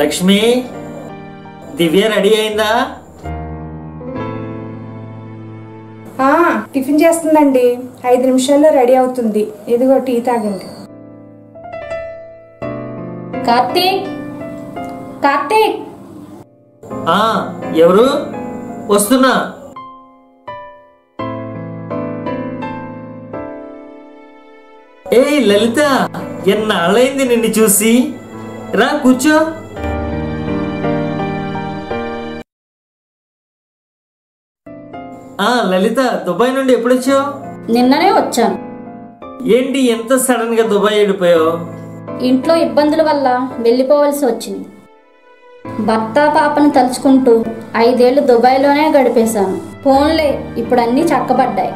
లక్ష్మి, దివ్య ready అయిందా? Tiffin చేస్తుందండి, 5 నిమిషాల్లో రెడీ అవుతుంది. ఇదిగో టీ తాగండి. కార్తీక్, కార్తీక్. ఎవరు? వస్తున్నా. ఏ లలిత, ఎన్నాళ్ళైంది నిన్ను చూసి. రా కూర్చో. లలిత, దుబాయ్ నుండి ఎప్పుడొచ్చావు? నిన్ననే వచ్చాను. ఏంటి ఎంత సడన్ గా దుబాయ్ వెళ్ళిపోయావు? ఇంట్లో ఇబ్బందుల వల్ల వెళ్ళిపోవలసి వచ్చింది. భర్త పాపను తలుచుకుంటూ 5 ఏళ్ళు దుబాయ్లోనే గడిపేశాను. ఫోన్లే, ఇప్పుడు అన్నీ చక్కబడ్డాయి.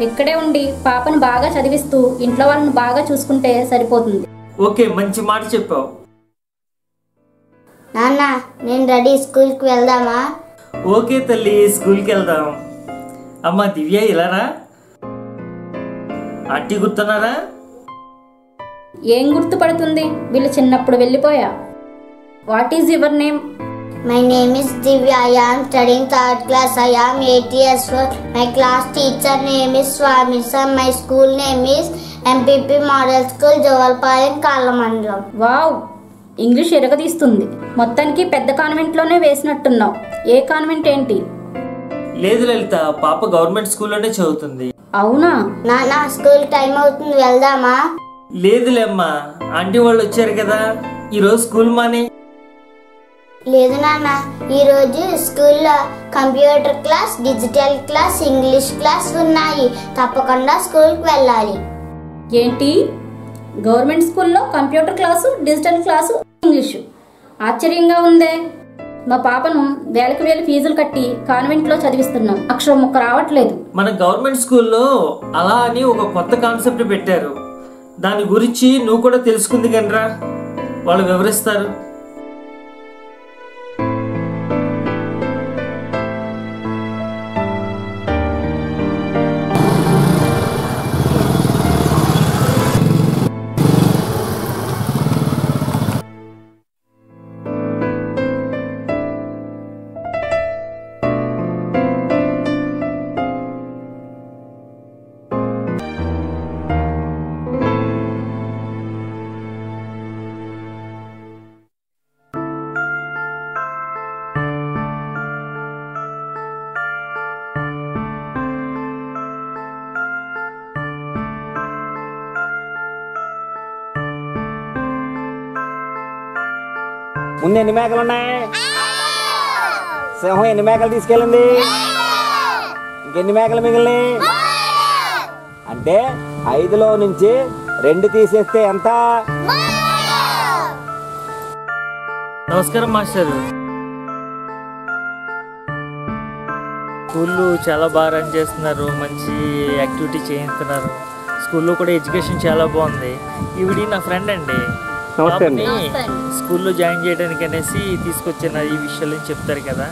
ఇక్కడే ఉండి పాపను బాగా చదివిస్తూ ఇంట్లో వాళ్ళని బాగా చూసుకుంటే సరిపోతుంది. ఓకే, మంచి మాట చెప్పావు. నాన్న, నేను రెడీ, స్కూల్కి వెళ్దామా? ఓకే తల్లి, స్కూల్కి వెళ్దాం. అమ్మా దివ్య, ఇలారా. ఆంటీ గుర్తున్నారా? ఏం గుర్తుపడుతుంది, వీళ్ళు చిన్నప్పుడు వెళ్ళిపోయా. What is your name? My name is Divya. I am studying 3rd class. I am 8 years old. My class teacher name is Swami sir. My school name is MPP Model School, Jovalpalayam, Kalamandalam. Wow, English ఎరగదీస్తుంది. మొత్తానికి పెద్ద కాన్వెంట్లోనే వేసినట్టున్నావు. ఏ convent ఏంటి? లేదు లలిత, పాప government స్కూల్లోనే చదువుతుంది. అవునా? నాన్న, స్కూల్ టైం అవుతుంది, వెళ్దామా? లేదులేమ్మా, ఆంటీ వాళ్ళు వచ్చారు కదా, ఈరోజు స్కూల్ మానే. లేదు నాన్న, ఈరోజు స్కూల్లో computer class, digital class, English class ఉన్నాయి. తప్పకుండా స్కూల్కి వెళ్ళాలి. ఏంటి, గవర్నమెంట్ స్కూల్లో computer class, digital class, English? ఆశ్చర్యంగా ఉందే. మా పాపను వేలకు వేలు ఫీజులు కట్టి కాన్వెంట్లో చదివిస్తున్నాం. అక్షరం ముక్క రావట్లేదు. మన గవర్నమెంట్ స్కూల్లో అలా అని ఒక కొత్త కాన్సెప్ట్ పెట్టారు. దాని గురించి నువ్వు కూడా తెలుసుకుంది కనరా, వాళ్ళు వివరిస్తారు. ముందు ఎన్ని మేకలు ఉన్నాయి? సింహం ఎన్ని మేకలు తీసుకెళ్ళింది? ఇంకెన్ని మేకలు మిగిలినాయి? అంటే 5లో నుంచి 2 తీసేస్తే ఎంత? నమస్కారం మాస్టర్. స్కూల్లో చాలా బాగా రన్ చేస్తున్నారు, మంచి యాక్టివిటీ చేయిస్తున్నారు. స్కూల్లో కూడా ఎడ్యుకేషన్ చాలా బాగుంది. ఈవిడి నా ఫ్రెండ్ అండి. పాపని స్కూల్లో జాయిన్ చేయడానికి అనేసి తీసుకొచ్చిన ఈ విషయాలు చెప్తారు కదా.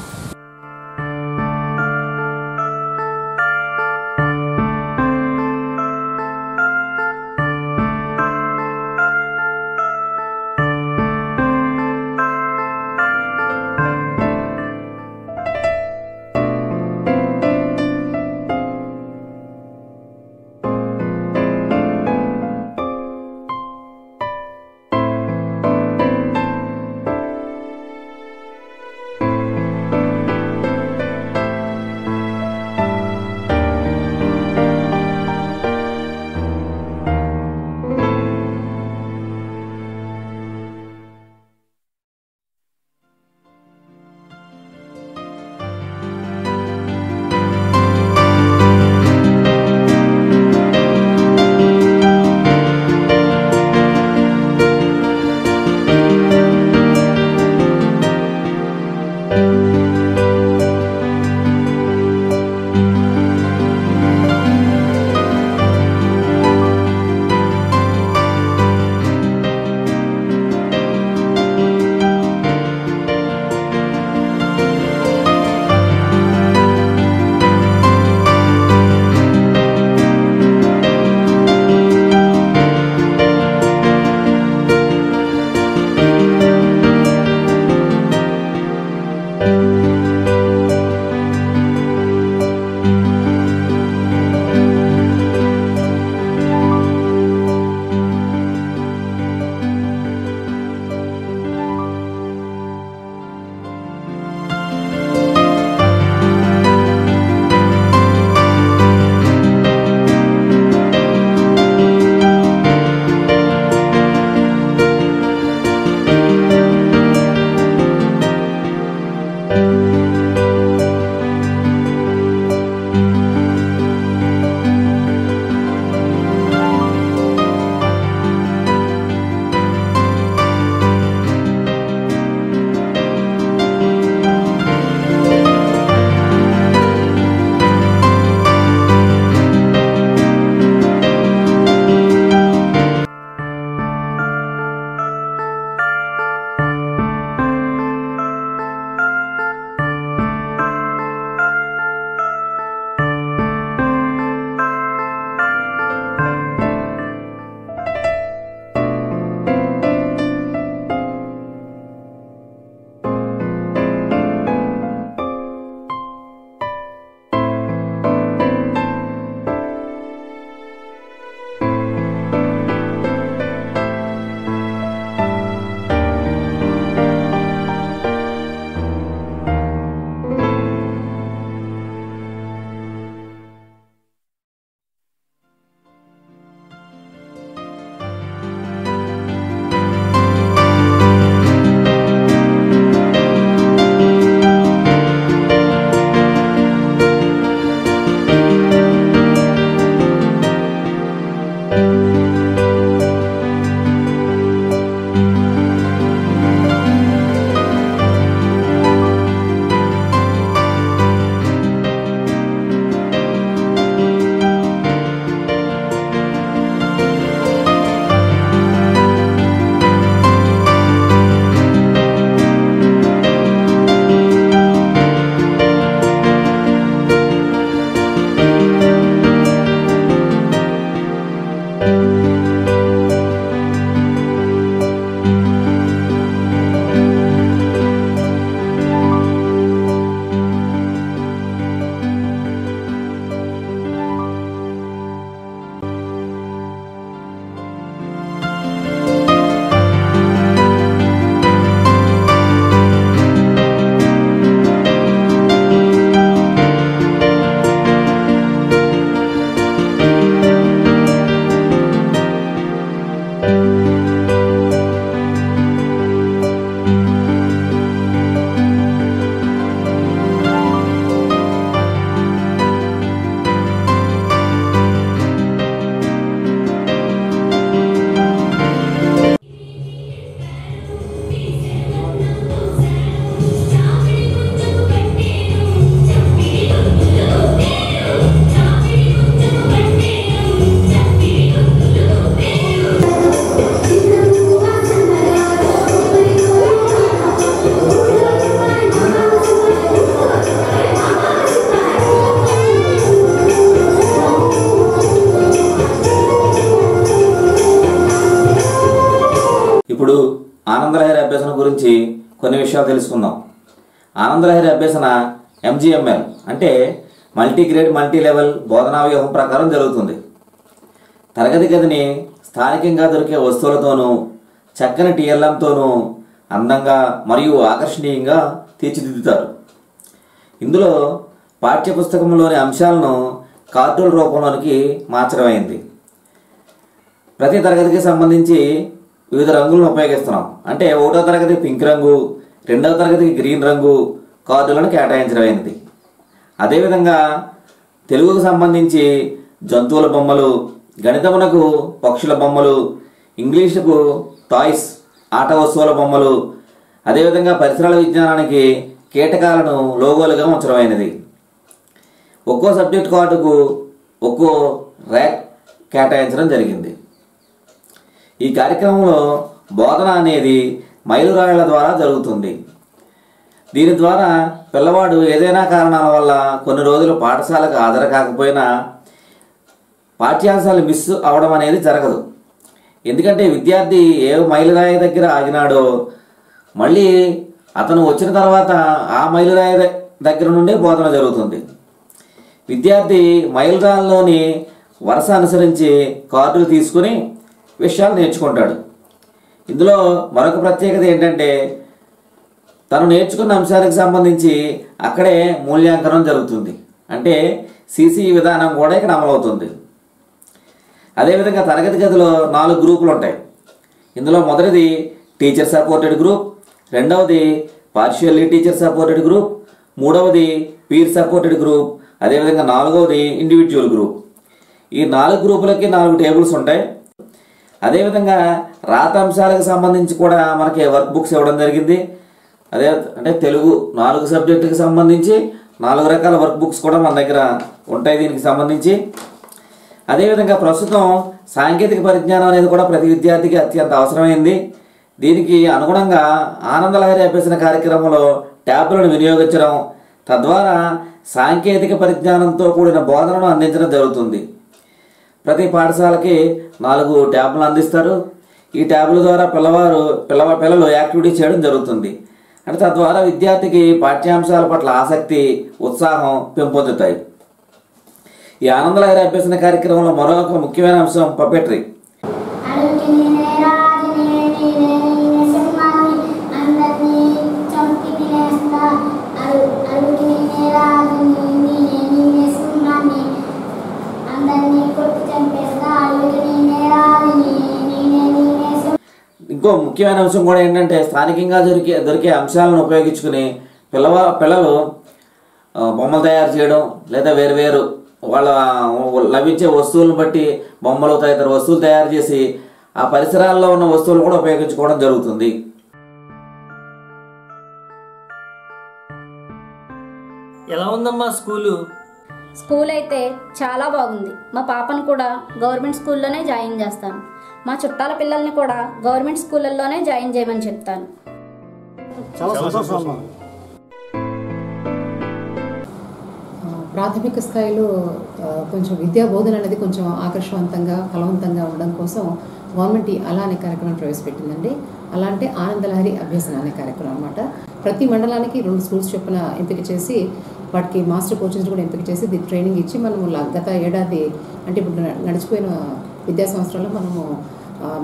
ఇప్పుడు ఆనందలహరి అభ్యసన గురించి కొన్ని విషయాలు తెలుసుకుందాం. ఆనందలహరి అభ్యసన MGML అంటే మల్టీగ్రేడ్ మల్టీ లెవెల్ బోధనా వ్యూహం ప్రకారం జరుగుతుంది. తరగతి గదిని స్థానికంగా దొరికే వస్తువులతోనూ చక్కని TLMతోనూ అందంగా మరియు ఆకర్షణీయంగా తీర్చిదిద్దుతారు. ఇందులో పాఠ్యపుస్తకంలోని అంశాలను కార్టూన్ రూపంలోనికి మార్చడమైంది. ప్రతి తరగతికి సంబంధించి వివిధ రంగులను ఉపయోగిస్తున్నాం. అంటే 1వ తరగతి పింక్ రంగు, 2వ తరగతికి గ్రీన్ రంగు కార్డులను కేటాయించడమైనది. అదేవిధంగా తెలుగుకు సంబంధించి జంతువుల బొమ్మలు, గణితమునకు పక్షుల బొమ్మలు, ఇంగ్లీషుకు టాయ్స్ ఆట వస్తువుల బొమ్మలు, అదేవిధంగా పరిసరాల విజ్ఞానానికి కీటకాలను లోగోలుగా ఉంచడమైనది. ఒక్కో సబ్జెక్ట్ కార్డుకు ఒక్కో ర్యాక్ కేటాయించడం జరిగింది. ఈ కార్యక్రమంలో బోధన అనేది మైలురాళ్ల ద్వారా జరుగుతుంది. దీని ద్వారా పిల్లవాడు ఏదైనా కారణాల వల్ల కొన్ని రోజులు పాఠశాలకు హాజరు కాకపోయినా పాఠ్యాంశాలు మిస్ అవడం అనేది జరగదు. ఎందుకంటే విద్యార్థి ఏ మైలురాయి దగ్గర ఆగినాడో మళ్ళీ అతను వచ్చిన తర్వాత ఆ మైలురాయి దగ్గర నుండే బోధన జరుగుతుంది. విద్యార్థి మైలురాయిలోని వరుస అనుసరించి కార్డులు తీసుకుని విషయాలు నేర్చుకుంటాడు. ఇందులో మరొక ప్రత్యేకత ఏంటంటే తను నేర్చుకున్న అంశానికి సంబంధించి అక్కడే మూల్యాంకనం జరుగుతుంది. అంటే CCE విధానం కూడా ఇక్కడ అమలవుతుంది. అదేవిధంగా తరగతి గదిలో 4 గ్రూపులు ఉంటాయి. ఇందులో మొదటిది టీచర్ సపోర్టెడ్ గ్రూప్, రెండవది పార్షియల్లీ టీచర్ సపోర్టెడ్ గ్రూప్, మూడవది పీర్ సపోర్టెడ్ గ్రూప్, అదేవిధంగా 4వది ఇండివిజువల్ గ్రూప్. ఈ 4 గ్రూపులకి 4 టేబుల్స్ ఉంటాయి. అదేవిధంగా రాత అంశాలకు సంబంధించి కూడా మనకి వర్క్ బుక్స్ ఇవ్వడం జరిగింది. అదే అంటే తెలుగు 4 సబ్జెక్టుకి సంబంధించి 4 రకాల వర్క్ బుక్స్ కూడా మన దగ్గర ఉంటాయి దీనికి సంబంధించి. అదేవిధంగా ప్రస్తుతం సాంకేతిక పరిజ్ఞానం అనేది కూడా ప్రతి విద్యార్థికి అత్యంత అవసరమైంది. దీనికి అనుగుణంగా ఆనందలహరి అభ్యసన కార్యక్రమంలో ట్యాబ్లను వినియోగించడం, తద్వారా సాంకేతిక పరిజ్ఞానంతో కూడిన బోధనను అందించడం జరుగుతుంది. ప్రతి పాఠశాలకి 4 ట్యాబ్లు అందిస్తారు. ఈ ట్యాబ్ల ద్వారా పిల్లలు యాక్టివిటీ చేయడం జరుగుతుంది. అంటే తద్వారా విద్యార్థికి పాఠ్యాంశాల పట్ల ఆసక్తి, ఉత్సాహం పెంపొందుతాయి. ఈ ఆనందలహరి అభ్యసన కార్యక్రమంలో మరొక ముఖ్యమైన అంశం పపెట్రీ. ఇంకో ముఖ్యమైన అంశం కూడా ఏంటంటే స్థానికంగా దొరికే అంశాలను ఉపయోగించుకుని పిల్లలు బొమ్మలు తయారు చేయడం, లేదా వేరు వాళ్ళ లభించే వస్తువులను బట్టి బొమ్మలు తదితర వస్తువులు తయారు చేసి ఆ పరిసరాల్లో ఉన్న వస్తువులు కూడా ఉపయోగించుకోవడం జరుగుతుంది. ఎలా ఉందమ్మా స్కూలు? స్కూల్ అయితే చాలా బాగుంది. మా పాపను కూడా గవర్నమెంట్ స్కూల్లోనే జాయిన్ చేస్తాను. మా చుట్టాల పిల్లల్ని కూడా గవర్నమెంట్ స్కూళ్ళల్లోనే జాయిన్ చేయమని చెప్తాను. ప్రాథమిక స్థాయిలో కొంచెం విద్యా బోధన అనేది కొంచెం ఆకర్షవంతంగా ఫలవంతంగా ఉండడం కోసం గవర్నమెంట్ అలా అనే కార్యక్రమం ప్రవేశపెట్టిందండి. అలా అంటే ఆనందలహరి అభ్యసన అనే కార్యక్రమం అనమాట. ప్రతి మండలానికి 2 స్కూల్స్ చొప్పున ఎంపిక చేసి వాటికి మాస్టర్ కోచెస్ కూడా ఎంపిక చేసి దీనికి ట్రైనింగ్ ఇచ్చి మనము గత ఏడాది అంటే ఇప్పుడు నడిచిపోయిన విద్యా సంవత్సరంలో మనము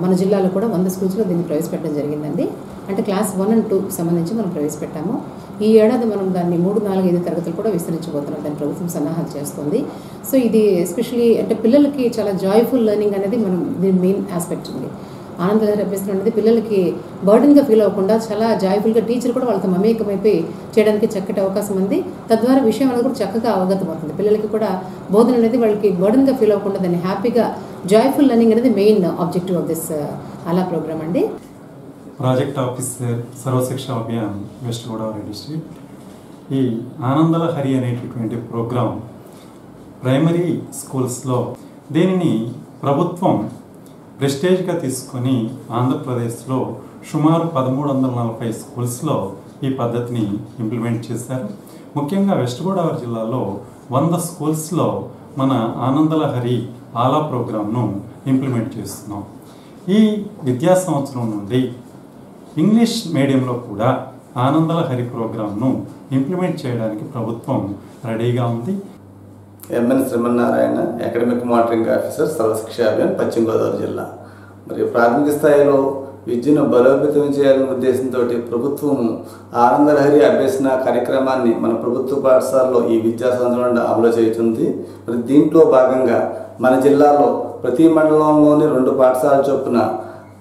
మన జిల్లాలో కూడా 100 స్కూల్స్లో దీన్ని ప్రవేశపెట్టడం జరిగిందండి. అంటే క్లాస్ 1 and 2 సంబంధించి మనం ప్రవేశపెట్టాము. ఈ ఏడాది మనం దాన్ని 3, 4, 5 తరగతులు కూడా విస్తరించబోతున్నాం. దాన్ని ప్రభుత్వం సన్నాహాలు చేస్తుంది. సో ఇది ఎస్పెషలీ అంటే పిల్లలకి చాలా జాయ్ఫుల్ లెర్నింగ్ అనేది మనం దీని మెయిన్ ఆస్పెక్ట్ ఉంది. ఆనందలహరి అభ్యసనం అనేది పిల్లలకి బర్డెన్గా ఫీల్ అవ్వకుండా చాలా జాయ్ఫుల్గా టీచర్ కూడా వాళ్ళతో మమేకమైపోయి చేయడానికి చక్కటి అవకాశం ఉంది. తద్వారా విషయం అనేది కూడా చక్కగా అవగతం అవుతుంది. పిల్లలకి కూడా బోధన అనేది వాళ్ళకి బర్డెన్గా ఫీల్ అవ్వకుండా దాన్ని హ్యాపీగా జాయ్ఫుల్ లెర్నింగ్ అనేది మెయిన్ ఆబ్జెక్టివ్ ఆఫ్ దిస్ అలా ప్రోగ్రామ్ అండి. Project officer Sarva Shiksha Abhiyan west Godavari district. ఈ ఆనందలహరి అనేటటువంటి ప్రోగ్రాం ప్రైమరీ స్కూల్స్లో దీనిని ప్రభుత్వం ప్రెస్టేజ్గా తీసుకొని ఆంధ్రప్రదేశ్లో సుమారు 1340 స్కూల్స్లో ఈ పద్ధతిని ఇంప్లిమెంట్ చేశారు. ముఖ్యంగా వెస్ట్ గోదావరి జిల్లాలో 100 స్కూల్స్లో మన ఆనందలహరి ఆలా ప్రోగ్రాంను ఇంప్లిమెంట్ చేస్తున్నాం. ఈ విద్యా సంవత్సరం నుండి ఇంగ్లీష్ మీడియంలో కూడా ఆనందలహరి ప్రోగ్రాంను ఇంప్లిమెంట్ చేయడానికి ప్రభుత్వం రెడీగా ఉంది. MN Srimannarayana, academic monitoring officer, Sarva Shiksha Abhiyan, Paschima Godavari జిల్లా. మరి ప్రాథమిక స్థాయిలో విద్యను బలోపేతం చేయాలనే ఉద్దేశంతో ప్రభుత్వం ఆనందలహరి అభ్యసన కార్యక్రమాన్ని మన ప్రభుత్వ పాఠశాలలో ఈ విద్యా సంవత్సరం అమలు చేస్తుంది. మరి దీంట్లో భాగంగా మన జిల్లాలో ప్రతి మండలంలోని 2 పాఠశాలల చొప్పున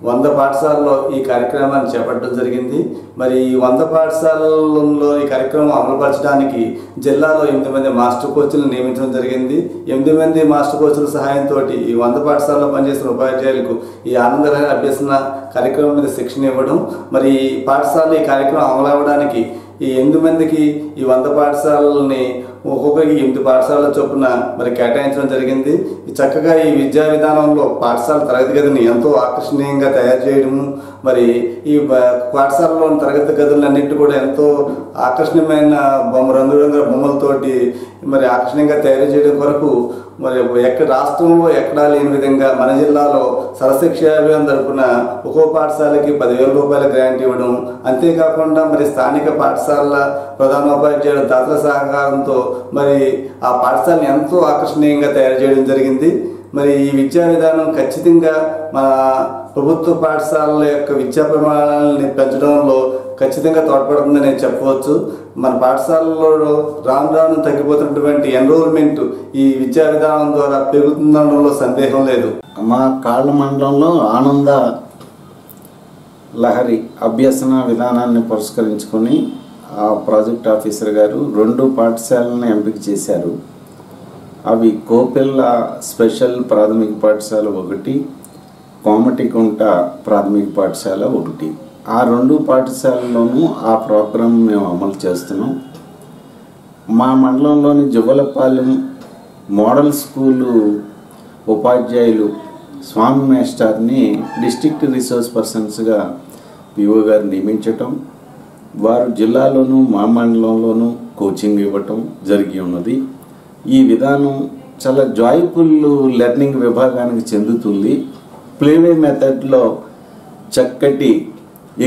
100 పాఠశాలలో ఈ కార్యక్రమాన్ని చేపట్టడం జరిగింది. మరి ఈ 100 పాఠశాలల్లో ఈ కార్యక్రమం అమలుపరచడానికి జిల్లాలో 8 మంది మాస్టర్ కోచ్లను నియమించడం జరిగింది. 8 మంది మాస్టర్ కోచ్ల సహాయంతో ఈ 100 పాఠశాలలో పనిచేస్తున్న ఉపాధ్యాయులకు ఈ ఆనందలహరి అభ్యసన కార్యక్రమం మీద శిక్షణ ఇవ్వడం, మరి పాఠశాలలో ఈ కార్యక్రమం అమలు అవ్వడానికి ఈ 8 మందికి ఈ 100 పాఠశాలని ఒక్కొక్కరికి 8 పాఠశాలల చొప్పున మరి కేటాయించడం జరిగింది. చక్కగా ఈ విద్యా విధానంలో పాఠశాల తరగతి గదిని ఎంతో ఆకర్షణీయంగా తయారు చేయడము, మరి ఈ పాఠశాలలోని తరగతి గదులన్నింటి కూడా ఎంతో ఆకర్షణీయమైన రంగురంగుల బొమ్మలతోటి మరి ఆకర్షణీయంగా తయారు చేయడం కొరకు మరి రాష్ట్రంలో ఎక్కడా లేని విధంగా మన జిల్లాలో సర్వశిక్ష అభియాన్ తరపున ఒక్కో పాఠశాలకి 10,000 రూపాయల గ్రాంట్ ఇవ్వడం, అంతేకాకుండా మరి స్థానిక పాఠశాలల ప్రధానోపాధ్యాయుల దాతల సహకారంతో మరి ఆ పాఠశాలని ఎంతో ఆకర్షణీయంగా తయారు చేయడం జరిగింది. మరి ఈ విద్యా విధానం ఖచ్చితంగా మన ప్రభుత్వ పాఠశాలల యొక్క విద్యా ప్రమాణాలని పెంచడంలో ఖచ్చితంగా తోడ్పడుతుందని నేను చెప్పవచ్చు. మన పాఠశాలలో రాను రాను తగ్గిపోతున్నటువంటి ఎన్రోల్మెంట్ ఈ విద్యా విధానం ద్వారా పెరుగుతుందనడంలో సందేహం లేదు. మా కాళ్ళ మండలంలో ఆనంద లహరి అభ్యసన విధానాన్ని పురస్కరించుకొని ఆ ప్రాజెక్ట్ ఆఫీసర్ గారు 2 పాఠశాలను ఎంపిక చేశారు. అవి కోపెల్ల స్పెషల్ ప్రాథమిక పాఠశాల 1, కోమటికుంట ప్రాథమిక పాఠశాల 1. ఆ 2 పాఠశాలల్లోనూ ఆ ప్రోగ్రాం మేము అమలు చేస్తున్నాం. మా మండలంలోని జువ్వలపాలెం మోడల్ స్కూలు ఉపాధ్యాయులు స్వామి మేస్టర్ని డిస్ట్రిక్ట్ రిసోర్స్ పర్సన్స్గా పిఓ గారు నియమించటం, వారు జిల్లాలోనూ మా మండలంలోనూ కోచింగ్ ఇవ్వటం జరిగి ఉన్నది. ఈ విధానం చాలా జాయ్ఫుల్ లెర్నింగ్ విభాగానికి చెందుతుంది. ప్లేవే మెథడ్లో చక్కటి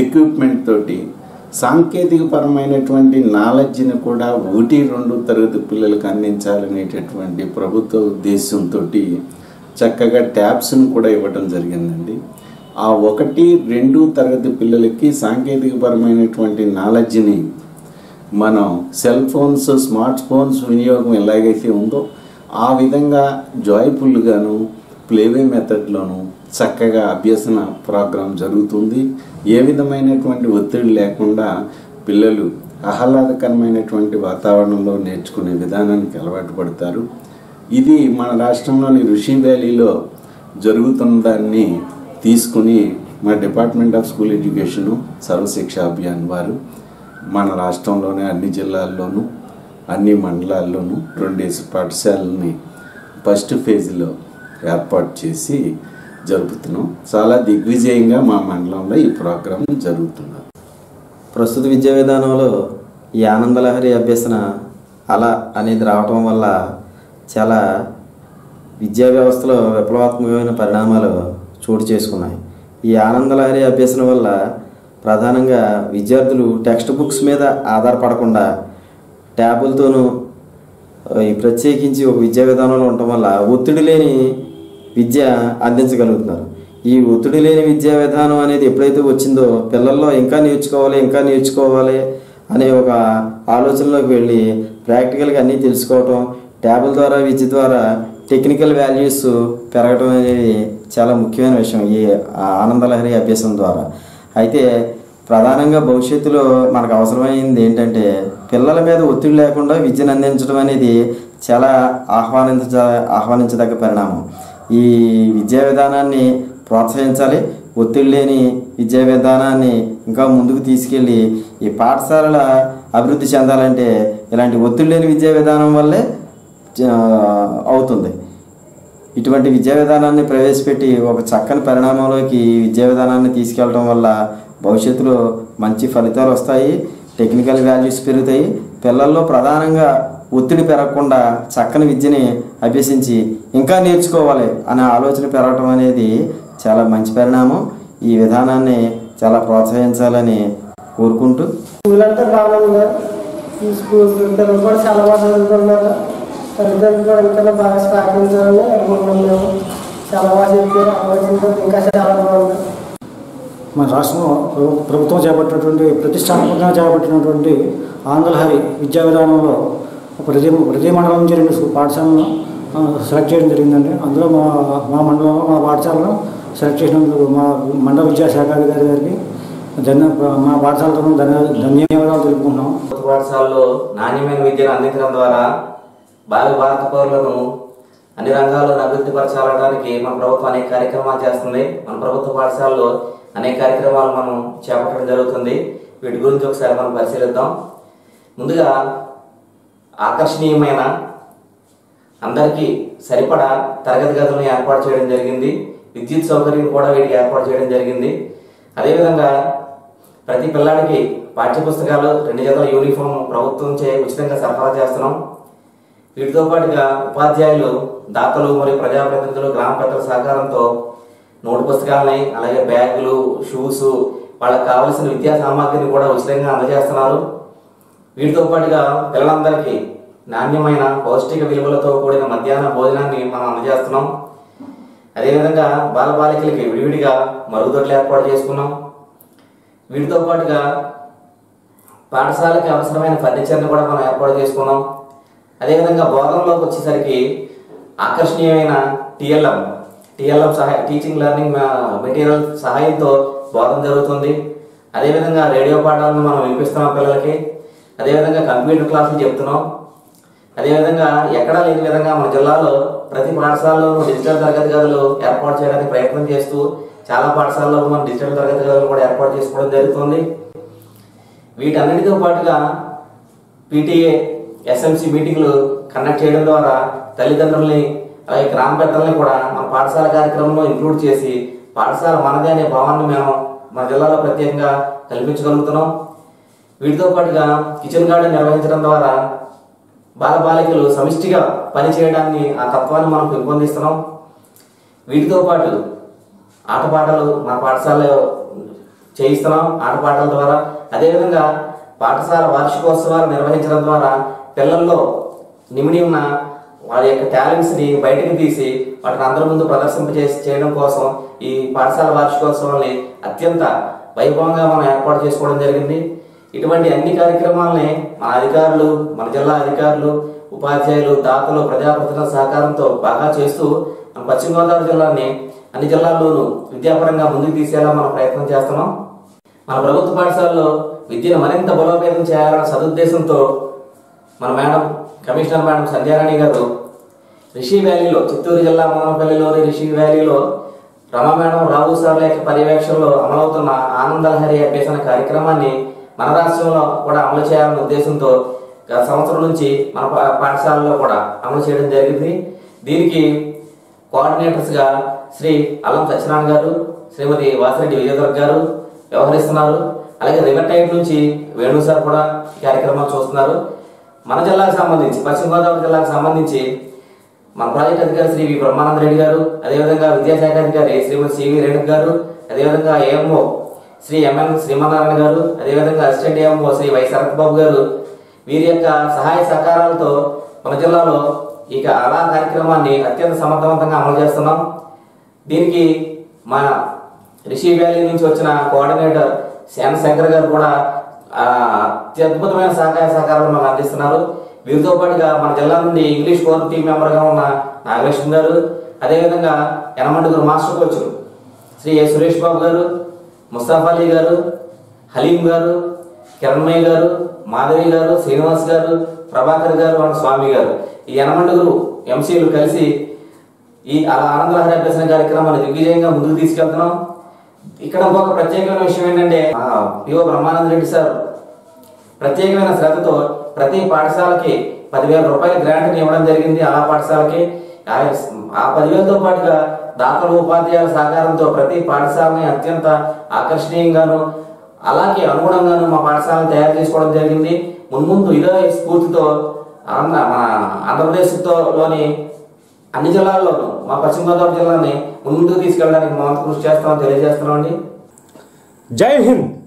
ఎక్విప్మెంట్ తోటి సాంకేతికపరమైనటువంటి నాలెడ్జ్ని కూడా 1-2 తరగతి పిల్లలకు అందించాలనేటటువంటి ప్రభుత్వ ఉద్దేశంతో చక్కగా ట్యాబ్స్ను కూడా ఇవ్వడం జరిగిందండి. ఆ 1-2 తరగతి పిల్లలకి సాంకేతికపరమైనటువంటి నాలెడ్జ్ని మనం సెల్ ఫోన్స్, స్మార్ట్ ఫోన్స్ వినియోగం ఎలాగైతే ఉందో ఆ విధంగా జాయ్ఫుల్గాను ప్లేవే మెథడ్లోను చక్కగా అభ్యసన ప్రోగ్రాం జరుగుతుంది. ఏ విధమైనటువంటి ఒత్తిడి లేకుండా పిల్లలు ఆహ్లాదకరమైనటువంటి వాతావరణంలో నేర్చుకునే విధానానికి అలవాటు పడతారు. ఇది మన రాష్ట్రంలోని ఋషి వ్యాలీలో జరుగుతున్న దాన్ని తీసుకుని మా department of school education, Sarva Shiksha Abhiyan వారు మన రాష్ట్రంలోని అన్ని జిల్లాల్లోనూ అన్ని మండలాల్లోనూ 2 పాఠశాలని ఫస్ట్ ఫేజ్లో ఏర్పాటు చేసి జరుపుతున్నాం. చాలా దిగ్విజయంగా మా మండలంలో ఈ ప్రోగ్రాం జరుగుతుంది. ప్రస్తుత విద్యా విధానంలో ఈ ఆనందలహరి అభ్యసన అలా అనేది రావటం వల్ల చాలా విద్యా వ్యవస్థలో విప్లవాత్మకమైన పరిణామాలు చోటు చేసుకున్నాయి. ఈ ఆనందలహరి అభ్యసన వల్ల ప్రధానంగా విద్యార్థులు టెక్స్ట్ బుక్స్ మీద ఆధారపడకుండా ట్యాబులతోనూ ఈ ప్రత్యేకించి ఒక విద్యా విధానంలో ఉండటం వల్ల ఒత్తిడి లేని విద్య అందించగలుగుతున్నారు. ఈ ఒత్తిడి లేని విద్యా విధానం అనేది ఎప్పుడైతే వచ్చిందో పిల్లల్లో ఇంకా నేర్చుకోవాలి అనే ఒక ఆలోచనలోకి వెళ్ళి ప్రాక్టికల్గా అన్నీ తెలుసుకోవటం, ట్యాబుల ద్వారా విద్య ద్వారా టెక్నికల్ వాల్యూస్ పెరగడం అనేది చాలా ముఖ్యమైన విషయం ఈ ఆనందలహరి అభ్యాసం ద్వారా. అయితే ప్రధానంగా భవిష్యత్తులో మనకు అవసరమైంది ఏంటంటే పిల్లల మీద ఒత్తిడి లేకుండా విద్యను అందించడం అనేది చాలా ఆహ్వానించదగ్గ పరిణామం. ఈ విద్యా విధానాన్ని ప్రోత్సహించాలి. ఒత్తిడి లేని విద్యా విధానాన్ని ఇంకా ముందుకు తీసుకెళ్ళి ఈ పాఠశాలల అభివృద్ధి చెందాలంటే ఇలాంటి ఒత్తిడి లేని విద్యా విధానం వల్లే అవుతుంది. ఇటువంటి విద్యా విధానాన్ని ప్రవేశపెట్టి ఒక చక్కని పరిణామంలోకి విద్యా విధానాన్ని తీసుకెళ్ళడం వల్ల భవిష్యత్తులో మంచి ఫలితాలు వస్తాయి, టెక్నికల్ వాల్యూస్ పెరుగుతాయి. పిల్లల్లో ప్రధానంగా ఒత్తిడి పెరగకుండా చక్కని విద్యని అభ్యసించి ఇంకా నేర్చుకోవాలి అనే ఆలోచన పెరగటం అనేది చాలా మంచి పరిణామం. ఈ విధానాన్ని చాలా ప్రోత్సహించాలని కోరుకుంటూ స్కూల్ అంతా బాగుంది. ఈ స్కూల్ పిల్లలు కూడా చాలా బాగా చదువుతున్నారు. తల్లిదండ్రులు కూడా ఇంకా బాగా సహకరించాలని అనుకుంటున్నాము. చాలా బాగా చెప్పారు. ఆలోచన ఇంకా చాలా బాగుంది. మన రాష్ట్రంలో ప్రభుత్వం చేపట్టినటువంటి ప్రతిష్టాత్మకంగా చేపట్టినటువంటి ఆంధ్రలహరి విద్యా విధానంలో ప్రతి మండలం నుంచి 2 పాఠశాలను సెలెక్ట్ చేయడం జరిగిందండి. అందులో మా మండలంలో మా పాఠశాలను సెలెక్ట్ చేసినందుకు మా మండల విద్యాశాఖాధికారి గారికి మా పాఠశాల తరఫున ధన్యవాదాలు తెలుపుకుంటున్నాం. పాఠశాలలో నాణ్యమైన విద్యను అందించడం ద్వారా భావి భారత పౌరులను అన్ని రంగాల్లో అభివృద్ధి పరచాలడానికి మన ప్రభుత్వం అనేక కార్యక్రమాలు చేస్తుంది. మన ప్రభుత్వ పాఠశాలలో అనేక కార్యక్రమాలు మనం చేపట్టడం జరుగుతుంది. వీటి గురించి ఒకసారి మనం పరిశీలిద్దాం. ముందుగా ఆకర్షణీయమైన అందరికీ సరిపడా తరగతి గదులను ఏర్పాటు చేయడం జరిగింది. విద్యుత్ సౌకర్యం కూడా వీటికి ఏర్పాటు చేయడం జరిగింది. అదేవిధంగా ప్రతి పిల్లాడికి పాఠ్యపుస్తకాలు 2 జతల యూనిఫామ్ ప్రభుత్వం ఉచితంగా సరఫరా చేస్తున్నాం. వీటితో పాటుగా ఉపాధ్యాయులు, దాతలు మరియు ప్రజాప్రతినిధులు, గ్రామ పెద్దల సహకారంతో నోటు పుస్తకాలని, అలాగే బ్యాగులు, షూస్, వాళ్ళకి కావలసిన విద్యా సామాగ్రిని కూడా ఉచితంగా అందజేస్తున్నారు. వీటితో పాటుగా పిల్లలందరికీ నాణ్యమైన పౌష్టిక విలువలతో కూడిన మధ్యాహ్న భోజనాన్ని మనం అందజేస్తున్నాం. అదేవిధంగా బాలబాలికలకి విడివిడిగా మరుగుదొడ్లు ఏర్పాటు చేసుకున్నాం. వీటితో పాటుగా పాఠశాలకి అవసరమైన ఫర్నిచర్ని కూడా మనం ఏర్పాటు చేసుకున్నాం. అదేవిధంగా బోధనలోకి వచ్చేసరికి ఆకర్షణీయమైన టీఎల్ఎం టీచింగ్ లెర్నింగ్ మెటీరియల్ సహాయంతో బోధన జరుగుతుంది. అదేవిధంగా రేడియో పాఠాలను మనం వినిపిస్తున్నాం పిల్లలకి. అదేవిధంగా కంప్యూటర్ క్లాసులు చెప్తున్నాం. అదేవిధంగా ఎక్కడా లేని విధంగా మన జిల్లాలో ప్రతి పాఠశాలలోనూ డిజిటల్ తరగతి గదులు ఏర్పాటు చేయడానికి ప్రయత్నం చేస్తూ చాలా పాఠశాలలో మనం డిజిటల్ తరగతి గదులు కూడా ఏర్పాటు చేసుకోవడం జరుగుతుంది. వీటన్నిటితో పాటుగా పీటీఏ, ఎస్ఎంసీ మీటింగ్లు కండక్ట్ చేయడం ద్వారా తల్లిదండ్రుల్ని, అలాగే గ్రామ పెద్దల్ని కూడా మన పాఠశాల కార్యక్రమంలో ఇంక్లూడ్ చేసి పాఠశాల మనదే అనే భావాన్ని మేము మన జిల్లాలో ప్రత్యేకంగా కల్పించగలుగుతున్నాం. వీటితో పాటుగా కిచెన్ గార్డెన్ నిర్వహించడం ద్వారా బాలబాలికలు సమిష్టిగా పనిచేయడాన్ని, ఆ తత్వాన్ని మనం పెంపొందిస్తున్నాం. వీటితో పాటు ఆటపాటలు మా పాఠశాలలో చేయిస్తున్నాం ఆటపాటల ద్వారా. అదేవిధంగా పాఠశాల వార్షికోత్సవాలు నిర్వహించడం ద్వారా పిల్లల్లో నిమిడి ఉన్న వాళ్ళ యొక్క టాలెంట్స్ని బయటకు తీసి వాటిని అందరి ముందు చేయడం కోసం ఈ పాఠశాల వార్షికోత్సవాల్ని అత్యంత వైభవంగా మనం ఏర్పాటు చేసుకోవడం జరిగింది. ఇటువంటి అన్ని కార్యక్రమాలని మన అధికారులు, మన జిల్లా అధికారులు, ఉపాధ్యాయులు, దాతలు, ప్రజాప్రతినిధుల సహకారంతో బాగా చేస్తూ మన పశ్చిమ గోదావరి జిల్లాని అన్ని జిల్లాల్లోనూ విద్యాపరంగా ముందుకు తీసేలా మనం ప్రయత్నం చేస్తున్నాం. మన ప్రభుత్వ పాఠశాలలో విద్యను మరింత బలోపేతం చేయాలన్న సదుద్దేశంతో మన మేడం, కమిషనర్ మేడం సంధ్యారాణి గారు రిషి వ్యాలీలో, చిత్తూరు జిల్లా మదనపల్లిలోని రిషి వ్యాలీలో రమా మేడం, రావు సార్ల యొక్క పర్యవేక్షణలో అమలవుతున్న ఆనందలహరి అభ్యసన కార్యక్రమాన్ని మన రాష్ట్రంలో కూడా అమలు చేయాలనే ఉద్దేశంతో గత సంవత్సరం నుంచి మన పాఠశాలలో కూడా అమలు చేయడం జరిగింది. దీనికి కోఆర్డినేటర్స్గా శ్రీ అల్లం సత్యనారాయణ గారు, శ్రీమతి వాసిరెడ్డి విజయదుర్గ గారు వ్యవహరిస్తున్నారు. అలాగే రివర్టైడ్ నుంచి వేణు సార్ కూడా ఈ కార్యక్రమాలు చూస్తున్నారు. మన జిల్లాకు సంబంధించి, పశ్చిమ గోదావరి జిల్లాకు సంబంధించి మన ప్రాజెక్ట్ అధికారి శ్రీ వి బ్రహ్మానంద రెడ్డి గారు, అదేవిధంగా విద్యాశాఖ అధికారి శ్రీమతి సివి రేణుక గారు, అదేవిధంగా ఏఎంఓ శ్రీ ఎంఎన్ శ్రీమన్నారాయణ గారు, అదేవిధంగా assistant AMO Shri Y Sarath Babu గారు, వీరి యొక్క సహాయ సహకారాలతో మన జిల్లాలో ఇక అలా కార్యక్రమాన్ని అత్యంత సమర్థవంతంగా అమలు చేస్తున్నాం. దీనికి మన రిషి వ్యాలీ నుంచి వచ్చిన కోఆర్డినేటర్ శాన్ శంకర్ గారు కూడా అత్యద్భుతమైన సహకారాలు మనకు అందిస్తున్నారు. వీరితో పాటుగా మన జిల్లా నుండి ఇంగ్లీష్ కోర్ టీం మెంబర్గా ఉన్న నాగలక్ష్మి గారు, అదేవిధంగా యనమండుగురు మాస్టర్ కోచ్లు శ్రీ ఏ సురేష్ బాబు గారు, ముస్తాఫా అలీ గారు, హలీం గారు, కిరణ్మయ్య గారు, మాధవి గారు, శ్రీనివాస్ గారు, ప్రభాకర్ గారు అండ్ స్వామి గారు, ఈ యనమండుగురు ఎంసీలు కలిసి ఈ ఆనందలహరి అభ్యసన కార్యక్రమాన్ని దిగ్విజయంగా ముందుకు తీసుకెళ్తున్నాం. ఇక్కడ ఇంకొక ప్రత్యేకమైన విషయం ఏంటంటే పిఓ బ్రహ్మానంద రెడ్డి సార్ ప్రత్యేకమైన శ్రద్ధతో ప్రతి పాఠశాలకి 10,000 రూపాయల గ్రాంట్ని ఇవ్వడం జరిగింది. ఆ పాఠశాలకి ఆ 10,000తో పాటుగా దాతలు, ఉపాధ్యాయుల సహకారంతో ప్రతి పాఠశాలని అత్యంత ఆకర్షణీయంగాను అలాగే అనుగుణంగాను మా పాఠశాలను తయారు చేసుకోవడం జరిగింది. మున్ముందు ఇదే స్ఫూర్తితో మన ఆంధ్రప్రదేశ్లోని అన్ని జిల్లాల్లోనూ మా పశ్చిమ గోదావరి జిల్లాని ముందుకు తీసుకెళ్ళడానికి మా వంతు కృషి చేస్తామని తెలియజేస్తున్నామండి. జై హింద్.